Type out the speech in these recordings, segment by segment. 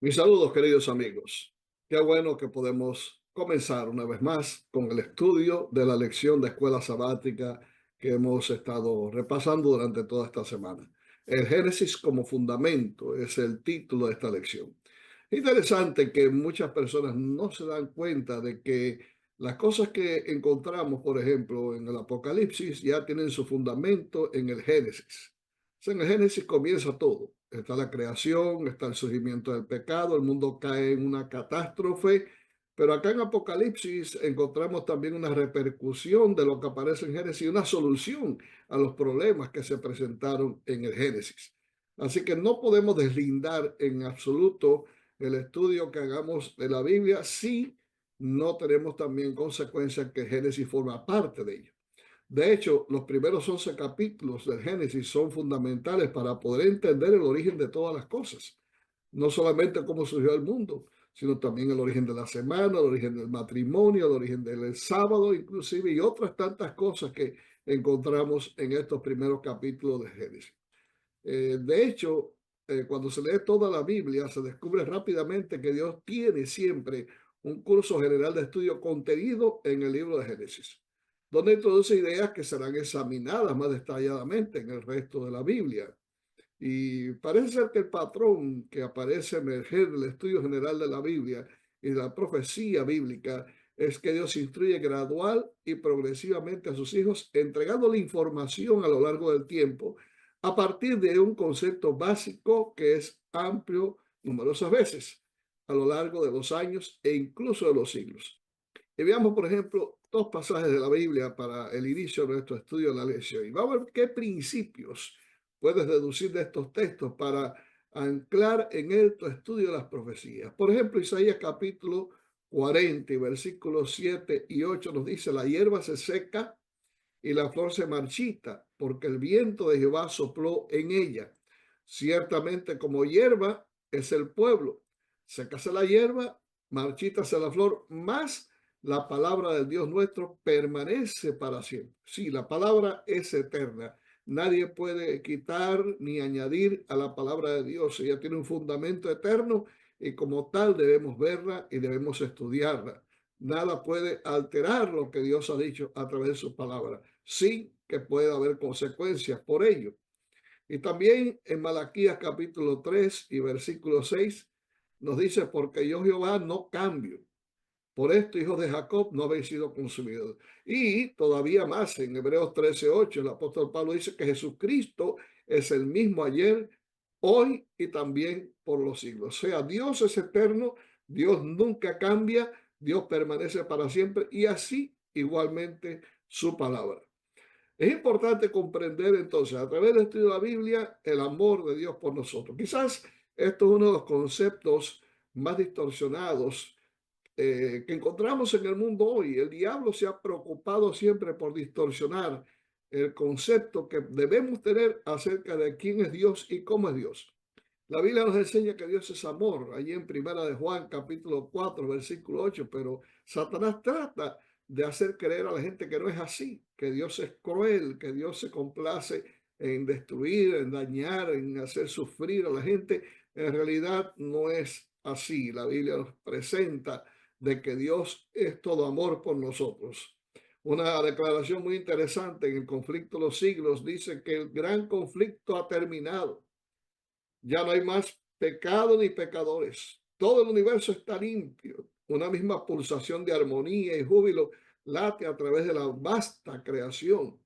Mis saludos, queridos amigos. Qué bueno que podemos comenzar una vez más con el estudio de la lección de escuela sabática que hemos estado repasando durante toda esta semana. El Génesis como fundamento es el título de esta lección. Interesante que muchas personas no se dan cuenta de que las cosas que encontramos, por ejemplo, en el Apocalipsis, ya tienen su fundamento en el Génesis. O sea, en el Génesis comienza todo. Está la creación, está el surgimiento del pecado, el mundo cae en una catástrofe, pero acá en Apocalipsis encontramos también una repercusión de lo que aparece en Génesis, una solución a los problemas que se presentaron en el Génesis. Así que no podemos deslindar en absoluto el estudio que hagamos de la Biblia si no tenemos también consecuencias que Génesis forma parte de ello. De hecho, los primeros 11 capítulos del Génesis son fundamentales para poder entender el origen de todas las cosas. No solamente cómo surgió el mundo, sino también el origen de la semana, el origen del matrimonio, el origen del sábado, inclusive, y otras tantas cosas que encontramos en estos primeros capítulos de Génesis. De hecho, cuando se lee toda la Biblia, se descubre rápidamente que Dios tiene siempre un curso general de estudio contenido en el libro de Génesis, donde introduce ideas que serán examinadas más detalladamente en el resto de la Biblia. Y parece ser que el patrón que aparece emerger del estudio general de la Biblia y de la profecía bíblica es que Dios instruye gradual y progresivamente a sus hijos, entregándole información a lo largo del tiempo, a partir de un concepto básico que es amplio numerosas veces a lo largo de los años e incluso de los siglos. Y veamos, por ejemplo, dos pasajes de la Biblia para el inicio de nuestro estudio de la lección. Y vamos a ver qué principios puedes deducir de estos textos para anclar en él tu estudio de las profecías. Por ejemplo, Isaías capítulo 40, versículos 7 y 8 nos dice: la hierba se seca y la flor se marchita, porque el viento de Jehová sopló en ella. Ciertamente como hierba es el pueblo. Sécase la hierba, marchítase la flor, mas la palabra del Dios nuestro permanece para siempre. Sí, la palabra es eterna. Nadie puede quitar ni añadir a la palabra de Dios. Ella tiene un fundamento eterno y como tal debemos verla y debemos estudiarla. Nada puede alterar lo que Dios ha dicho a través de su palabra, sin que pueda haber consecuencias por ello. Y también en Malaquías capítulo 3 y versículo 6 nos dice: porque yo Jehová no cambio. Por esto, hijos de Jacob, no habéis sido consumidos. Y todavía más, en Hebreos 13:8, el apóstol Pablo dice que Jesucristo es el mismo ayer, hoy y también por los siglos. O sea, Dios es eterno, Dios nunca cambia, Dios permanece para siempre y así igualmente su palabra. Es importante comprender entonces a través del estudio de la Biblia el amor de Dios por nosotros. Quizás esto es uno de los conceptos más distorsionados que encontramos en el mundo hoy. El diablo se ha preocupado siempre por distorsionar el concepto que debemos tener acerca de quién es Dios y cómo es Dios. La Biblia nos enseña que Dios es amor, allí en Primera de Juan, capítulo 4 versículo 8, pero Satanás trata de hacer creer a la gente que no es así, que Dios es cruel, que Dios se complace en destruir, en dañar, en hacer sufrir a la gente. En realidad no es así. La Biblia nos presenta de que Dios es todo amor por nosotros. Una declaración muy interesante en el conflicto de los siglos dice que el gran conflicto ha terminado. Ya no hay más pecado ni pecadores. Todo el universo está limpio. Una misma pulsación de armonía y júbilo late a través de la vasta creación.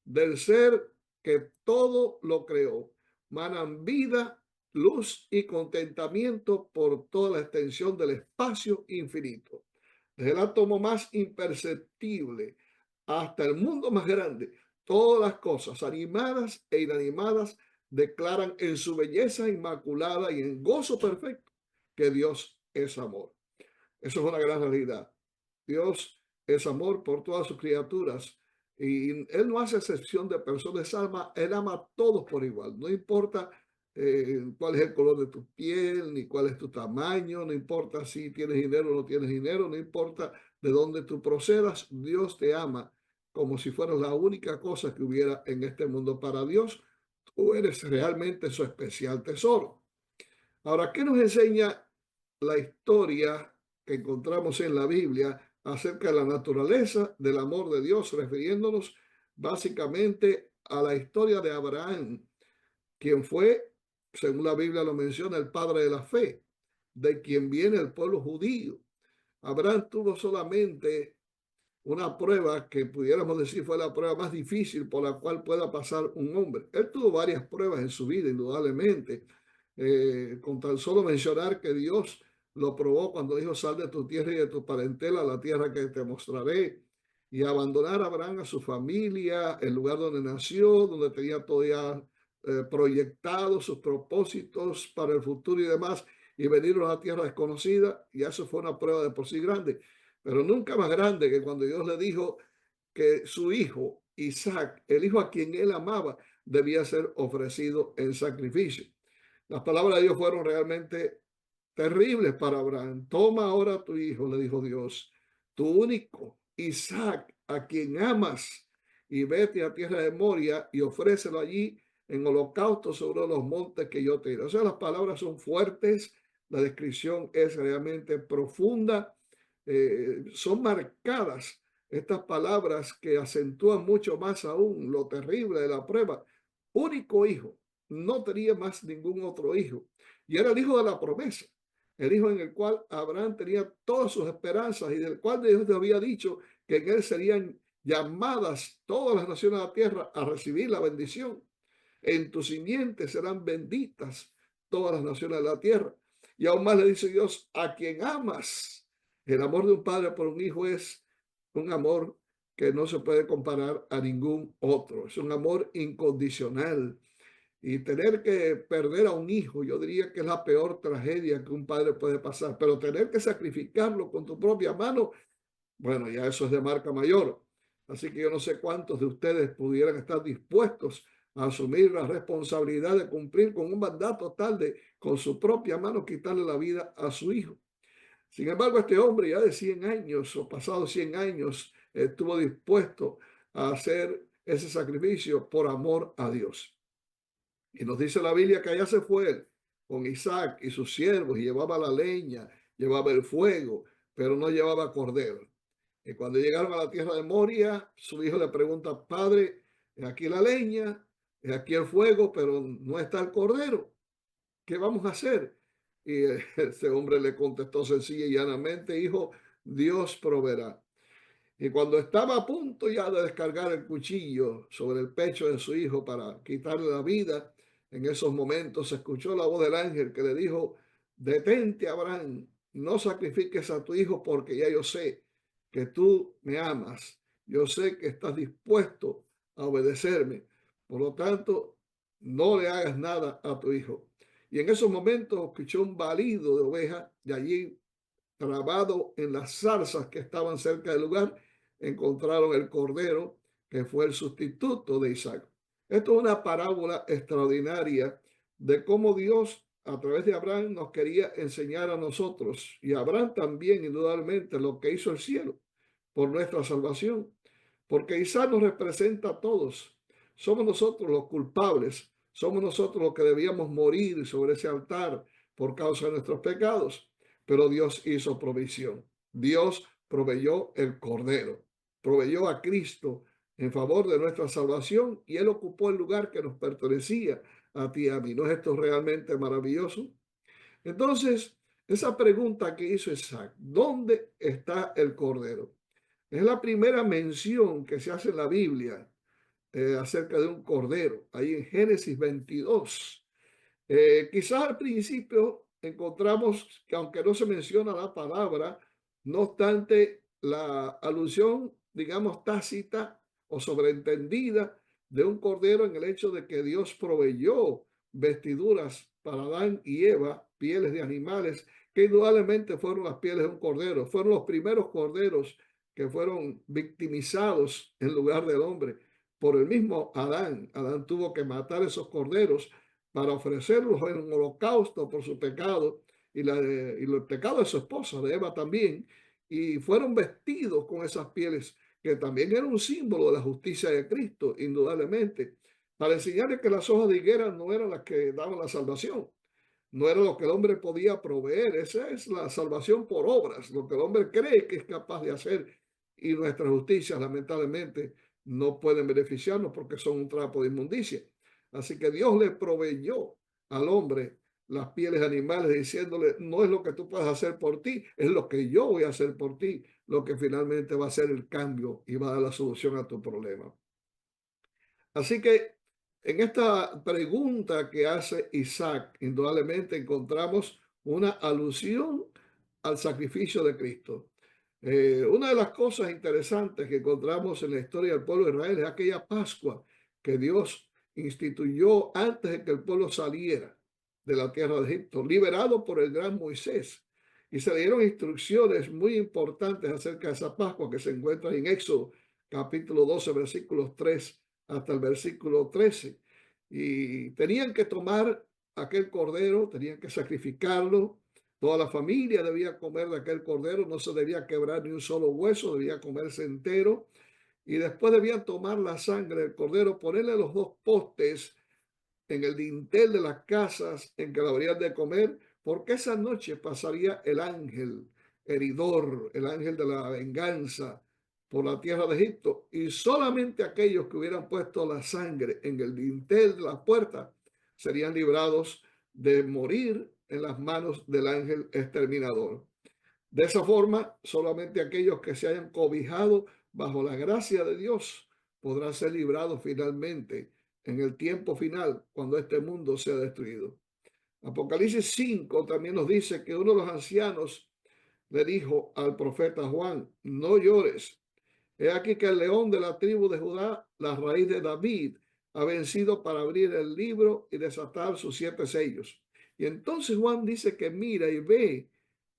Del ser que todo lo creó, manan vida, luz y contentamiento por toda la extensión del espacio infinito. Desde el átomo más imperceptible hasta el mundo más grande, todas las cosas animadas e inanimadas declaran en su belleza inmaculada y en gozo perfecto que Dios es amor. Eso es una gran realidad. Dios es amor por todas sus criaturas y Él no hace excepción de personas, alma, Él ama a todos por igual. No importa cuál es el color de tu piel, ni cuál es tu tamaño, no importa si tienes dinero o no tienes dinero, no importa de dónde tú procedas, Dios te ama como si fueras la única cosa que hubiera en este mundo. Para Dios, tú eres realmente su especial tesoro. Ahora, ¿qué nos enseña la historia que encontramos en la Biblia acerca de la naturaleza del amor de Dios, refiriéndonos básicamente a la historia de Abraham, quien fue, según la Biblia lo menciona, el padre de la fe, de quien viene el pueblo judío. Abraham tuvo solamente una prueba que pudiéramos decir fue la prueba más difícil por la cual pueda pasar un hombre. Él tuvo varias pruebas en su vida, indudablemente. Con tan solo mencionar que Dios lo probó cuando dijo, sal de tu tierra y de tu parentela a la tierra que te mostraré. Y abandonar a Abraham a su familia, el lugar donde nació, donde tenía todavía proyectados sus propósitos para el futuro y demás, y venir a una tierra desconocida, y eso fue una prueba de por sí grande, pero nunca más grande que cuando Dios le dijo que su hijo Isaac, el hijo a quien él amaba, debía ser ofrecido en sacrificio. Las palabras de Dios fueron realmente terribles para Abraham. Toma ahora tu hijo, le dijo Dios, tu único Isaac, a quien amas, y vete a tierra de Moria y ofrécelo allí en holocausto sobre los montes que yo te diré. O sea, las palabras son fuertes, la descripción es realmente profunda, son marcadas estas palabras que acentúan mucho más aún lo terrible de la prueba. Único hijo, no tenía más ningún otro hijo, y era el hijo de la promesa, el hijo en el cual Abraham tenía todas sus esperanzas y del cual Dios le había dicho que en él serían llamadas todas las naciones de la tierra a recibir la bendición. En tu simiente serán benditas todas las naciones de la tierra. Y aún más le dice Dios, a quien amas. El amor de un padre por un hijo es un amor que no se puede comparar a ningún otro. Es un amor incondicional. Y tener que perder a un hijo, yo diría que es la peor tragedia que un padre puede pasar. Pero tener que sacrificarlo con tu propia mano, bueno, ya eso es de marca mayor. Así que yo no sé cuántos de ustedes pudieran estar dispuestos a asumir la responsabilidad de cumplir con un mandato tal de con su propia mano quitarle la vida a su hijo. Sin embargo, este hombre ya de 100 años o pasados 100 años estuvo dispuesto a hacer ese sacrificio por amor a Dios. Y nos dice la Biblia que allá se fue él con Isaac y sus siervos y llevaba la leña, llevaba el fuego, pero no llevaba cordero. Y cuando llegaron a la tierra de Moria, su hijo le pregunta, padre, es aquí la leña, es aquí el fuego, pero no está el cordero. ¿Qué vamos a hacer? Y este hombre le contestó sencilla y llanamente, hijo, Dios proveerá. Y cuando estaba a punto ya de descargar el cuchillo sobre el pecho de su hijo para quitarle la vida, en esos momentos se escuchó la voz del ángel que le dijo, detente, Abraham, no sacrifiques a tu hijo porque ya yo sé que tú me amas, yo sé que estás dispuesto a obedecerme, por lo tanto, no le hagas nada a tu hijo. Y en esos momentos escuchó un balido de oveja y allí trabado en las zarzas que estaban cerca del lugar, encontraron el cordero que fue el sustituto de Isaac. Esto es una parábola extraordinaria de cómo Dios a través de Abraham nos quería enseñar a nosotros y Abraham también indudablemente lo que hizo el cielo por nuestra salvación, porque Isaac nos representa a todos. Somos nosotros los culpables, somos nosotros los que debíamos morir sobre ese altar por causa de nuestros pecados, pero Dios hizo provisión. Dios proveyó el Cordero, proveyó a Cristo en favor de nuestra salvación y Él ocupó el lugar que nos pertenecía a ti y a mí. ¿No es esto realmente maravilloso? Entonces, esa pregunta que hizo Isaac, ¿dónde está el Cordero? Es la primera mención que se hace en la Biblia acerca de un cordero, ahí en Génesis 22. Quizás al principio encontramos que aunque no se menciona la palabra, no obstante la alusión, digamos, tácita o sobreentendida de un cordero en el hecho de que Dios proveyó vestiduras para Adán y Eva, pieles de animales, que indudablemente fueron las pieles de un cordero, fueron los primeros corderos que fueron victimizados en lugar del hombre por el mismo Adán. Adán tuvo que matar esos corderos para ofrecerlos en un holocausto por su pecado y el pecado de su esposa, de Eva también, y fueron vestidos con esas pieles, que también era un símbolo de la justicia de Cristo, indudablemente, para enseñarles que las hojas de higuera no eran las que daban la salvación. no era lo que el hombre podía proveer. Esa es la salvación por obras, lo que el hombre cree que es capaz de hacer. Y nuestras justicias, lamentablemente, no pueden beneficiarnos porque son un trapo de inmundicia. Así que Dios le proveyó al hombre las pieles de animales, diciéndole, no es lo que tú puedes hacer por ti, es lo que yo voy a hacer por ti, lo que finalmente va a ser el cambio y va a dar la solución a tu problema. Así que en esta pregunta que hace Isaac, indudablemente encontramos una alusión al sacrificio de Cristo. Una de las cosas interesantes que encontramos en la historia del pueblo de Israel es aquella Pascua que Dios instituyó antes de que el pueblo saliera de la tierra de Egipto, liberado por el gran Moisés. Y se le dieron instrucciones muy importantes acerca de esa Pascua que se encuentra en Éxodo capítulo 12, versículos 3 hasta el versículo 13. Y tenían que tomar aquel cordero, tenían que sacrificarlo. Toda la familia debía comer de aquel cordero, no se debía quebrar ni un solo hueso, debía comerse entero. Y después debían tomar la sangre del cordero, ponerle los dos postes en el dintel de las casas en que la habrían de comer, porque esa noche pasaría el ángel heridor, el ángel de la venganza por la tierra de Egipto, y solamente aquellos que hubieran puesto la sangre en el dintel de la puerta serían librados de morir en las manos del ángel exterminador. De esa forma, solamente aquellos que se hayan cobijado bajo la gracia de Dios podrán ser librados finalmente en el tiempo final, cuando este mundo sea destruido. Apocalipsis 5 también nos dice que uno de los ancianos le dijo al profeta Juan, no llores. He aquí que el león de la tribu de Judá, la raíz de David, ha vencido para abrir el libro y desatar sus 7 sellos. Y entonces Juan dice que mira y ve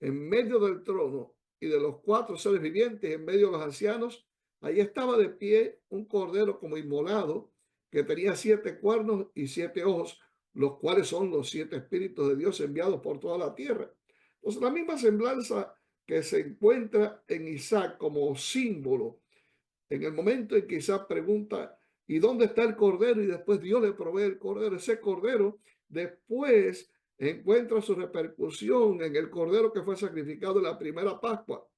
en medio del trono y de los 4 seres vivientes, en medio de los ancianos, ahí estaba de pie un cordero como inmolado, que tenía 7 cuernos y 7 ojos, los cuales son los 7 espíritus de Dios enviados por toda la tierra. Entonces, la misma semblanza que se encuentra en Isaac como símbolo en el momento en que Isaac pregunta, ¿y dónde está el cordero? Y después Dios le provee el cordero. Ese cordero después encuentra su repercusión en el cordero que fue sacrificado en la primera Pascua.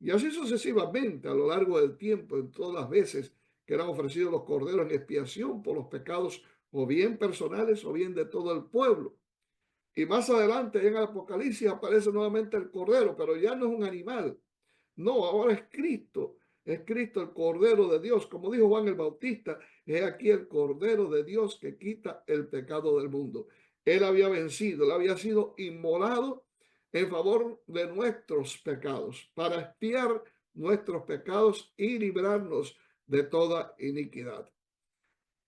Y así sucesivamente a lo largo del tiempo, en todas las veces que eran ofrecidos los corderos en expiación por los pecados o bien personales o bien de todo el pueblo. Y más adelante en el Apocalipsis aparece nuevamente el cordero, pero ya no es un animal. No, ahora es Cristo el Cordero de Dios. Como dijo Juan el Bautista, es aquí el Cordero de Dios que quita el pecado del mundo. Él había vencido, él había sido inmolado en favor de nuestros pecados, para expiar nuestros pecados y librarnos de toda iniquidad.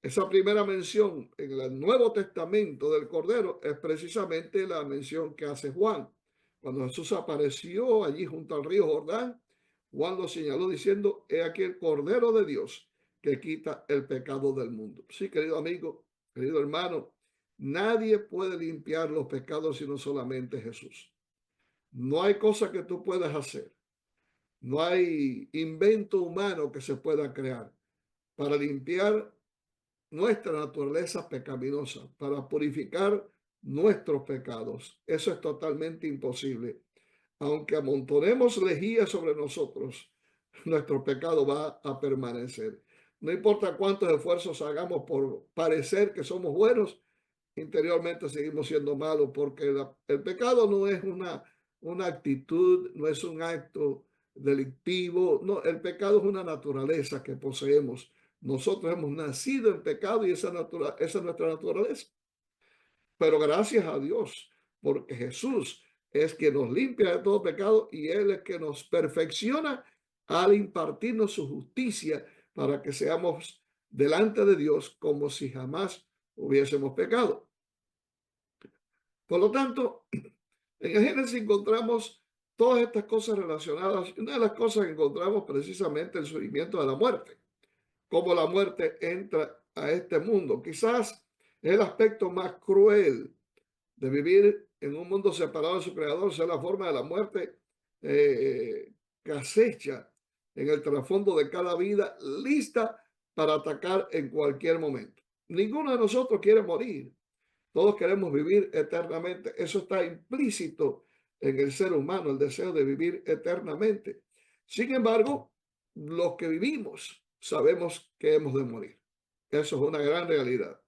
Esa primera mención en el Nuevo Testamento del Cordero es precisamente la mención que hace Juan. Cuando Jesús apareció allí junto al río Jordán, Juan lo señaló diciendo, he aquí el Cordero de Dios que quita el pecado del mundo. Sí, querido amigo, querido hermano, nadie puede limpiar los pecados sino solamente Jesús. No hay cosa que tú puedas hacer. No hay invento humano que se pueda crear para limpiar nuestra naturaleza pecaminosa, para purificar nuestros pecados. Eso es totalmente imposible. Aunque amontonemos lejía sobre nosotros, nuestro pecado va a permanecer. No importa cuántos esfuerzos hagamos por parecer que somos buenos, interiormente seguimos siendo malos, porque el pecado no es una actitud, no es un acto delictivo, no, el pecado es una naturaleza que poseemos. Nosotros hemos nacido en pecado y esa es nuestra naturaleza. Pero gracias a Dios, porque Jesús es quien nos limpia de todo pecado y Él es quien nos perfecciona al impartirnos su justicia para que seamos delante de Dios como si jamás hubiésemos pecado. Por lo tanto, en el Génesis encontramos todas estas cosas relacionadas. Una de las cosas que encontramos precisamente el surgimiento de la muerte, cómo la muerte entra a este mundo. Quizás es el aspecto más cruel de vivir en un mundo separado de su creador, sea la forma de la muerte que acecha en el trasfondo de cada vida, lista para atacar en cualquier momento. Ninguno de nosotros quiere morir. Todos queremos vivir eternamente. Eso está implícito en el ser humano, el deseo de vivir eternamente. Sin embargo, los que vivimos sabemos que hemos de morir. Eso es una gran realidad.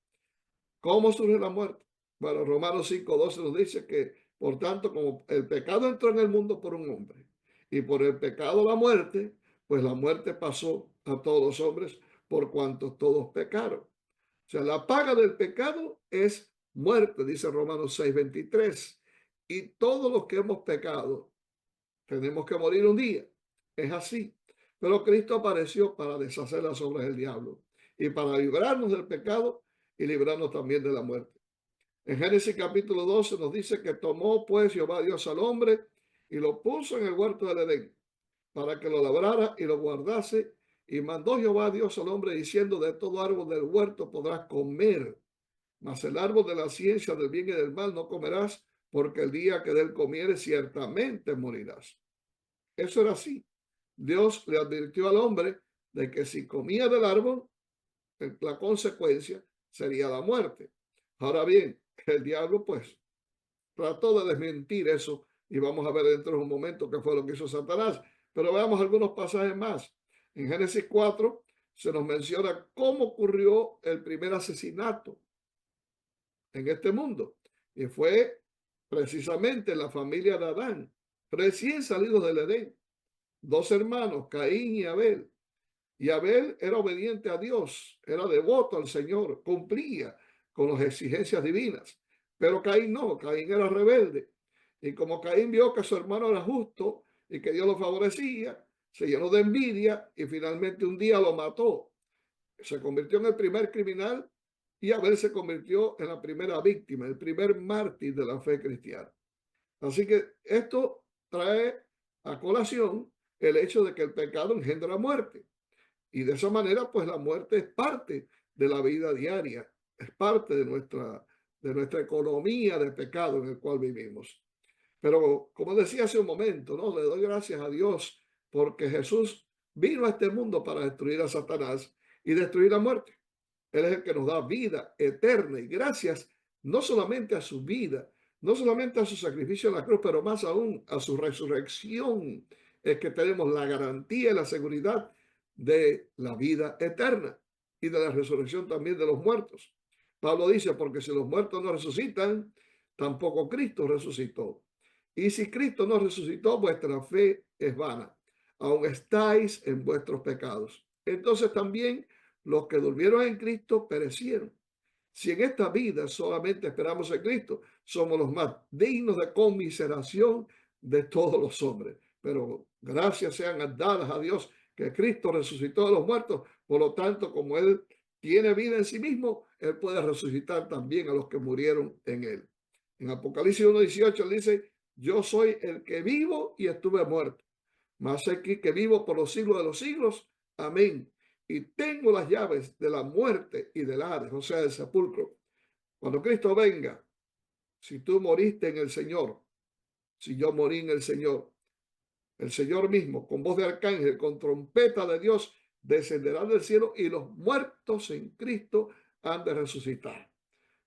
¿Cómo surge la muerte? Bueno, Romanos 5:12 nos dice que, por tanto, como el pecado entró en el mundo por un hombre y por el pecado la muerte, pues la muerte pasó a todos los hombres por cuanto todos pecaron. O sea, la paga del pecado es muerte, dice Romanos 6:23. Y todos los que hemos pecado tenemos que morir un día. Es así. Pero Cristo apareció para deshacer las obras del diablo y para librarnos del pecado y librarnos también de la muerte. En Génesis capítulo 12 nos dice que tomó pues Jehová Dios al hombre y lo puso en el huerto del Edén para que lo labrara y lo guardase. Y mandó Jehová Dios al hombre diciendo: de todo árbol del huerto podrás comer, mas el árbol de la ciencia del bien y del mal no comerás, porque el día que de él comieres ciertamente morirás. Eso era así. Dios le advirtió al hombre de que si comía del árbol, la consecuencia sería la muerte. Ahora bien, el diablo pues trató de desmentir eso y vamos a ver dentro de un momento qué fue lo que hizo Satanás. Pero veamos algunos pasajes más. En Génesis 4 se nos menciona cómo ocurrió el primer asesinato en este mundo. Y fue precisamente la familia de Adán, recién salidos del Edén. Dos hermanos, Caín y Abel. Y Abel era obediente a Dios, era devoto al Señor, cumplía con las exigencias divinas. Pero Caín no, Caín era rebelde. Y como Caín vio que su hermano era justo y que Dios lo favorecía, se llenó de envidia y finalmente un día lo mató. Se convirtió en el primer criminal y Abel se convirtió en la primera víctima, el primer mártir de la fe cristiana. Así que esto trae a colación el hecho de que el pecado engendra muerte. Y de esa manera, pues la muerte es parte de la vida diaria, es parte de nuestra economía de pecado en el cual vivimos. Pero como decía hace un momento, ¿no? Le doy gracias a Dios porque Jesús vino a este mundo para destruir a Satanás y destruir la muerte. Él es el que nos da vida eterna y gracias no solamente a su vida, no solamente a su sacrificio en la cruz, pero más aún a su resurrección, es que tenemos la garantía y la seguridad de la vida eterna y de la resurrección también de los muertos. Pablo dice, porque si los muertos no resucitan, tampoco Cristo resucitó. Y si Cristo no resucitó, vuestra fe es vana. Aún estáis en vuestros pecados. Entonces también los que durmieron en Cristo perecieron. Si en esta vida solamente esperamos en Cristo, somos los más dignos de conmiseración de todos los hombres. Pero gracias sean dadas a Dios que Cristo resucitó de los muertos. Por lo tanto, como Él tiene vida en sí mismo, Él puede resucitar también a los que murieron en Él. En Apocalipsis 1:18 dice: yo soy el que vivo y estuve muerto, mas aquí que vivo por los siglos de los siglos. Amén. Y tengo las llaves de la muerte y del Hades, o sea, del sepulcro. Cuando Cristo venga, si tú moriste en el Señor, si yo morí en el Señor mismo, con voz de arcángel, con trompeta de Dios, descenderá del cielo y los muertos en Cristo han de resucitar.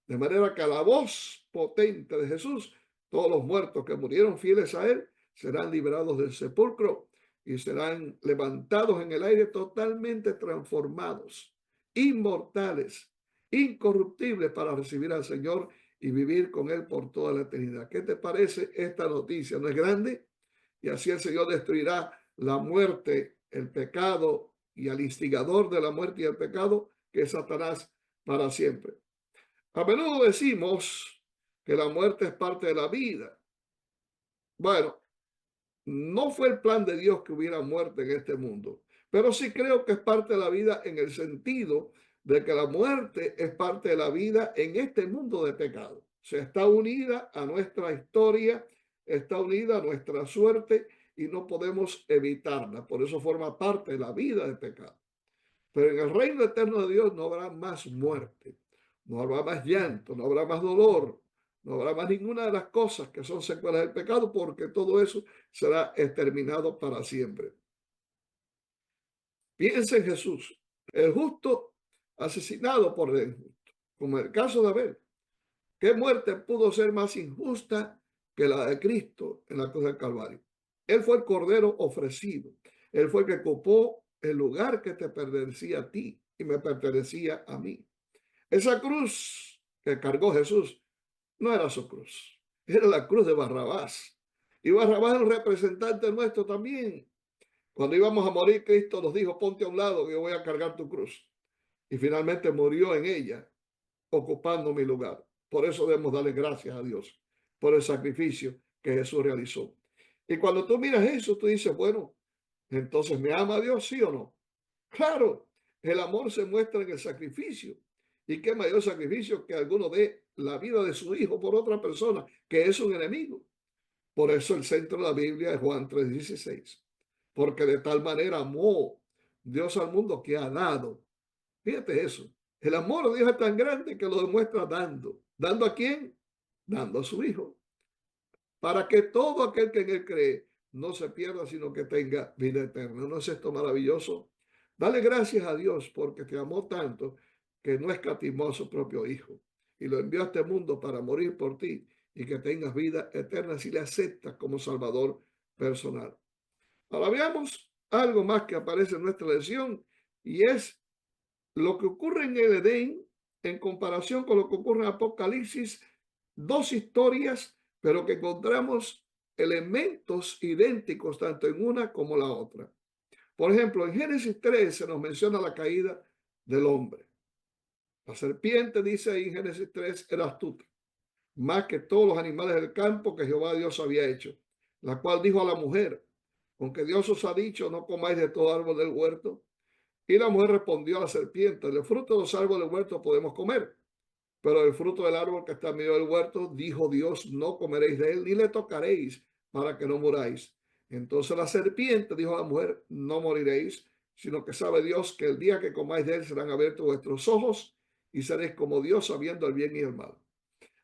De manera que a la voz potente de Jesús, todos los muertos que murieron fieles a Él serán liberados del sepulcro y serán levantados en el aire totalmente transformados, inmortales, incorruptibles para recibir al Señor y vivir con Él por toda la eternidad. ¿Qué te parece esta noticia? ¿No es grande? Y así el Señor destruirá la muerte, el pecado y al instigador de la muerte y el pecado, que es Satanás, para siempre. A menudo decimos que la muerte es parte de la vida. Bueno, no fue el plan de Dios que hubiera muerte en este mundo, pero sí creo que es parte de la vida en el sentido de que la muerte es parte de la vida en este mundo de pecado. O sea, está unida a nuestra historia, está unida a nuestra suerte y no podemos evitarla. Por eso forma parte de la vida de pecado. Pero en el reino eterno de Dios no habrá más muerte, no habrá más llanto, no habrá más dolor, no habrá más ninguna de las cosas que son secuelas del pecado, porque todo eso será exterminado para siempre. Piensa en Jesús, el justo asesinado por el injusto, como el caso de Abel. ¿Qué muerte pudo ser más injusta que la de Cristo en la cruz del Calvario? Él fue el cordero ofrecido. Él fue el que ocupó el lugar que te pertenecía a ti y me pertenecía a mí. Esa cruz que cargó Jesús no era su cruz, era la cruz de Barrabás. Y Barrabás es un representante nuestro también. Cuando íbamos a morir, Cristo nos dijo, ponte a un lado, que yo voy a cargar tu cruz. Y finalmente murió en ella, ocupando mi lugar. Por eso debemos darle gracias a Dios por el sacrificio que Jesús realizó. Y cuando tú miras eso, tú dices, bueno, entonces ¿me ama Dios, sí o no? Claro, el amor se muestra en el sacrificio. ¿Y qué mayor sacrificio que alguno dé la vida de su hijo por otra persona que es un enemigo? Por eso el centro de la Biblia es Juan 3:16. Porque de tal manera amó Dios al mundo que ha dado. Fíjate eso. El amor de Dios es tan grande que lo demuestra dando. ¿Dando a quién? Dando a su hijo. Para que todo aquel que en él cree no se pierda, sino que tenga vida eterna. ¿No es esto maravilloso? Dale gracias a Dios porque te amó tanto que no escatimó a su propio hijo y lo envió a este mundo para morir por ti y que tengas vida eterna si le aceptas como Salvador personal. Ahora veamos algo más que aparece en nuestra lección y es lo que ocurre en el Edén en comparación con lo que ocurre en Apocalipsis, dos historias, pero que encontramos elementos idénticos tanto en una como la otra. Por ejemplo, en Génesis 3 se nos menciona la caída del hombre. La serpiente, dice ahí en Génesis 3, era astuta, más que todos los animales del campo que Jehová Dios había hecho, la cual dijo a la mujer, aunque Dios os ha dicho, no comáis de todo árbol del huerto. Y la mujer respondió a la serpiente, del fruto de los árboles del huerto podemos comer, pero el fruto del árbol que está en medio del huerto, dijo Dios, no comeréis de él, ni le tocaréis para que no muráis. Entonces la serpiente dijo a la mujer, no moriréis, sino que sabe Dios que el día que comáis de él serán abiertos vuestros ojos y seréis como Dios sabiendo el bien y el mal.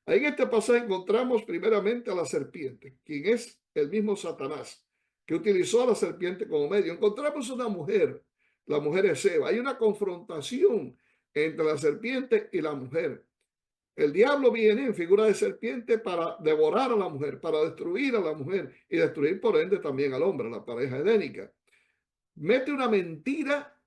Ahí en este pasaje encontramos primeramente a la serpiente, quien es el mismo Satanás, que utilizó a la serpiente como medio. Encontramos una mujer, la mujer es Eva. Hay una confrontación entre la serpiente y la mujer. El diablo viene en figura de serpiente para devorar a la mujer, para destruir a la mujer y destruir por ende también al hombre, la pareja edénica. Mete una mentira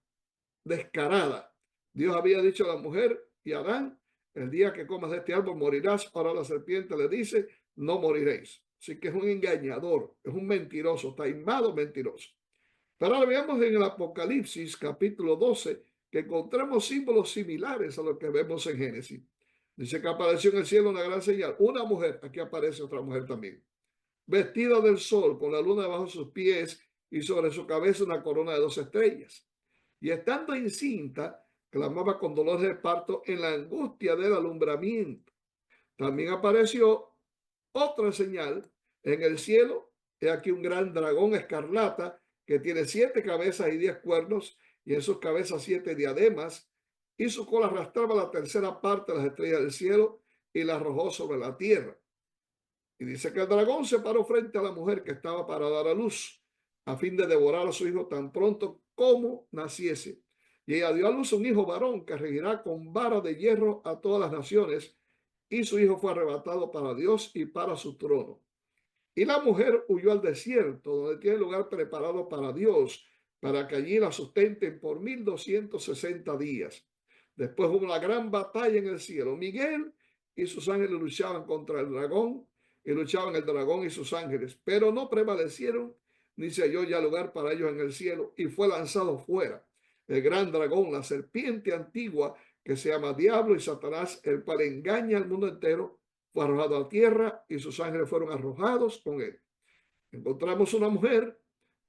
descarada. Dios había dicho a la mujer y a Adán, el día que comas de este árbol morirás. Ahora la serpiente le dice, no moriréis. Así que es un engañador, es un mentiroso, taimado mentiroso. Pero ahora veamos en el Apocalipsis capítulo 12 que encontramos símbolos similares a lo que vemos en Génesis. Dice que apareció en el cielo una gran señal, una mujer, aquí aparece otra mujer también, vestida del sol, con la luna debajo de sus pies y sobre su cabeza una corona de 2 estrellas. Y estando encinta, clamaba con dolores de parto en la angustia del alumbramiento. También apareció otra señal en el cielo. He aquí un gran dragón escarlata que tiene 7 cabezas y 10 cuernos, y en sus cabezas 7 diademas, y su cola arrastraba la tercera parte de las estrellas del cielo y la arrojó sobre la tierra. Y dice que el dragón se paró frente a la mujer que estaba para dar a luz, a fin de devorar a su hijo tan pronto como naciese. Y ella dio a luz un hijo varón que regirá con vara de hierro a todas las naciones, y su hijo fue arrebatado para Dios y para su trono. Y la mujer huyó al desierto, donde tiene lugar preparado para Dios, para que allí la sustenten por 1260 días. Después hubo una gran batalla en el cielo. Miguel y sus ángeles luchaban contra el dragón, y luchaban el dragón y sus ángeles, pero no prevalecieron, ni se halló ya lugar para ellos en el cielo, y fue lanzado fuera el gran dragón, la serpiente antigua, que se llama Diablo y Satanás, el cual engaña al mundo entero. Fue arrojado a tierra y sus ángeles fueron arrojados con él. Encontramos una mujer,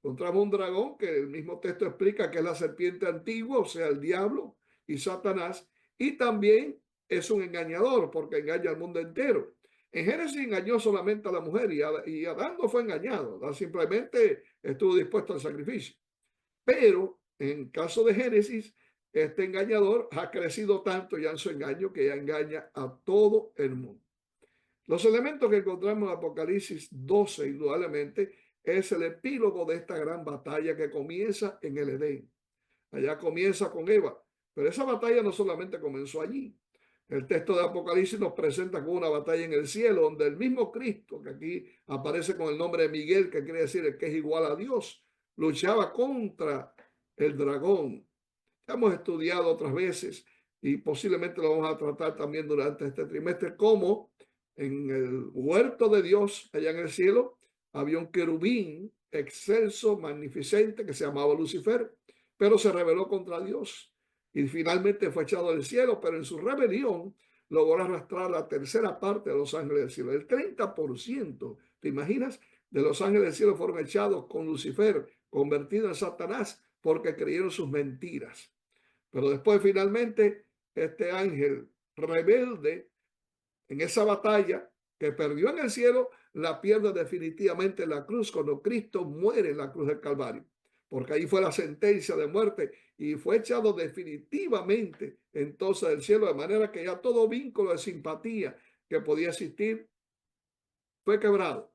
encontramos un dragón, que el mismo texto explica que es la serpiente antigua, o sea, el diablo y Satanás, y también es un engañador porque engaña al mundo entero. En Génesis engañó solamente a la mujer y Adán no fue engañado, Adán simplemente estuvo dispuesto al sacrificio. Pero en caso de Génesis, este engañador ha crecido tanto ya en su engaño que ya engaña a todo el mundo. Los elementos que encontramos en Apocalipsis 12, indudablemente, es el epílogo de esta gran batalla que comienza en el Edén. Allá comienza con Eva, pero esa batalla no solamente comenzó allí. El texto de Apocalipsis nos presenta con una batalla en el cielo, donde el mismo Cristo, que aquí aparece con el nombre de Miguel, que quiere decir el que es igual a Dios, luchaba contra el dragón. Hemos estudiado otras veces y posiblemente lo vamos a tratar también durante este trimestre, cómo en el huerto de Dios, allá en el cielo, había un querubín excelso, magnificente, que se llamaba Lucifer, pero se rebeló contra Dios y finalmente fue echado del cielo, pero en su rebelión logró arrastrar la tercera parte de los ángeles del cielo, el 30%, ¿te imaginas? De los ángeles del cielo fueron echados con Lucifer, convertido en Satanás, porque creyeron sus mentiras. Pero después finalmente este ángel rebelde en esa batalla que perdió en el cielo, la pierde definitivamente en la cruz cuando Cristo muere en la cruz del Calvario. Porque ahí fue la sentencia de muerte y fue echado definitivamente entonces del cielo, de manera que ya todo vínculo de simpatía que podía existir fue quebrado.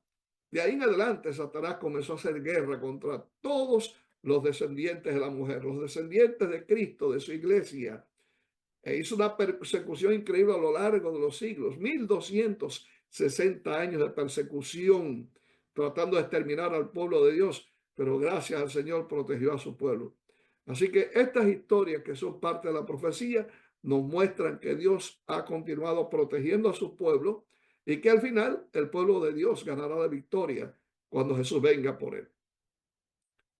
De ahí en adelante, Satanás comenzó a hacer guerra contra todos los descendientes de la mujer, los descendientes de Cristo, de su iglesia, e hizo una persecución increíble a lo largo de los siglos, 1260 años de persecución, tratando de exterminar al pueblo de Dios, pero gracias al Señor protegió a su pueblo. Así que estas historias que son parte de la profecía nos muestran que Dios ha continuado protegiendo a su pueblo y que al final el pueblo de Dios ganará la victoria cuando Jesús venga por él.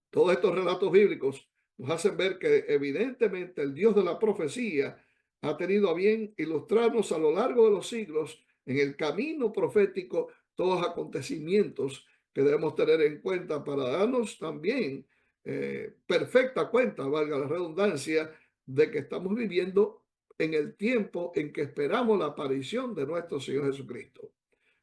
Todos estos relatos bíblicos nos hacen ver que evidentemente el Dios de la profecía ha tenido a bien ilustrarnos a lo largo de los siglos en el camino profético todos los acontecimientos que debemos tener en cuenta para darnos también perfecta cuenta, valga la redundancia, de que estamos viviendo en el tiempo en que esperamos la aparición de nuestro Señor Jesucristo.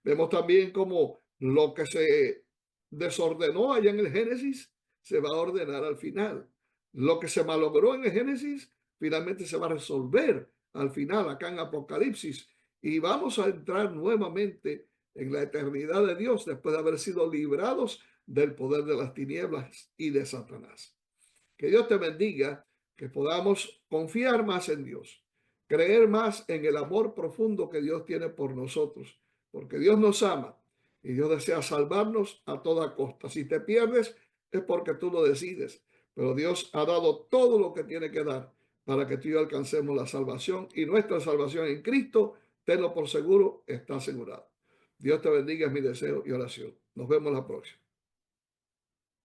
Vemos también cómo lo que se desordenó allá en el Génesis se va a ordenar al final. Lo que se malogró en el Génesis finalmente se va a resolver al final acá en Apocalipsis y vamos a entrar nuevamente en la eternidad de Dios después de haber sido librados del poder de las tinieblas y de Satanás. Que Dios te bendiga, que podamos confiar más en Dios, creer más en el amor profundo que Dios tiene por nosotros, porque Dios nos ama y Dios desea salvarnos a toda costa. Si te pierdes es porque tú lo decides, pero Dios ha dado todo lo que tiene que dar para que tú y yo alcancemos la salvación y nuestra salvación en Cristo, tenlo por seguro, está asegurado. Dios te bendiga, es mi deseo y oración. Nos vemos la próxima.